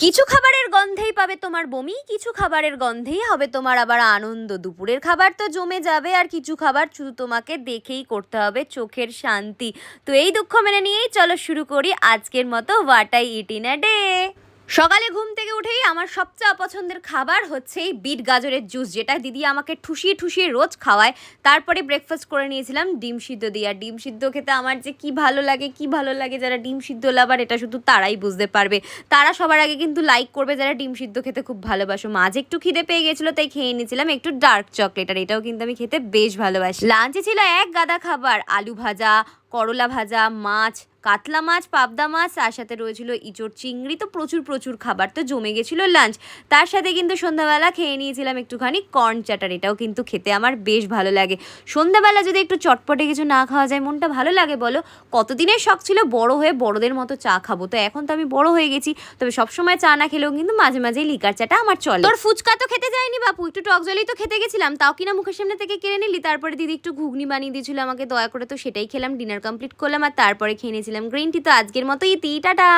কিছু খাবারের গন্ধেই পাবে তোমার বমি, কিছু খাবারের গন্ধেই হবে তোমার আবার আনন্দ। দুপুরের খাবার তো জমে যাবে, আর কিছু খাবার শুধু তোমাকে দেখেই করতে হবে চোখের শান্তি। তো এই দুঃখ মেনে নিয়েই চলো শুরু করি আজকের মতো what I it in a day. সকালে ঘুম থেকে উঠেই আমার সবচেয়ে অপছন্দের খাবার হচ্ছে এই বিট গাজরের জুস, যেটা দিদি আমাকে ঠুসিয়ে ঠুসিয়ে রোজ খাওয়ায়। তারপরে ব্রেকফাস্ট করে নিয়েছিলাম ডিম সিদ্ধ দিয়ে। আর ডিম সিদ্ধ খেতে আমার যে কি ভালো লাগে, কি ভালো লাগে। যারা ডিম সিদ্ধ লাভার এটা শুধু তারাই বুঝতে পারবে। তারা সবার আগে কিন্তু লাইক করবে যারা ডিম সিদ্ধ খেতে খুব ভালোবাসো। মাঝে একটু খিদে পেয়ে গেছিলো, তাই খেয়ে নিয়েছিলাম একটু ডার্ক চকলেট, আর এটাও কিন্তু আমি খেতে বেশ ভালোবাসি। লাঞ্চে ছিল এক গাদা খাবার, আলু ভাজা, করলা ভাজা, মাছ, কাতলা মাছ, পাবদা মাছ, তার সাথে রয়েছিল ইঁচড় চিংড়ি। তো প্রচুর প্রচুর খাবার, তো জমে গেছিলো লাঞ্চ। তার সাথে কিন্তু সন্ধ্যাবেলা খেয়ে নিয়েছিলাম একটুখানি কর্ন চাটার, এটাও কিন্তু খেতে আমার বেশ ভালো লাগে। সন্ধ্যাবেলা যদি একটু চটপটে কিছু না খাওয়া যায় মনটা ভালো লাগে বলো? কতদিনের শখ ছিল বড় হয়ে বড়দের মতো চা খাবো, তো এখন তো আমি বড় হয়ে গেছি। তবে সবসময় চা না খেলেও কিন্তু মাঝে মাঝে লিকার চাটা আমার চলে। তোর ফুচকা তো খেতে যায়নি বাপু, একটু টক জলই তো খেতে গেছিলাম, তাও কিনা মুখের সামনে থেকে কেড়ে নিলি। তারপরে দিদি একটু ঘুগনি বানিয়ে দিয়েছিল আমাকে দয়া করে, তো সেটাই খেলাম, ডিনার কমপ্লিট করলাম। আর তারপরে খেয়ে নিয়েছিলাম গ্রিন টি। তো আজকের মতো ইতি, টাটা।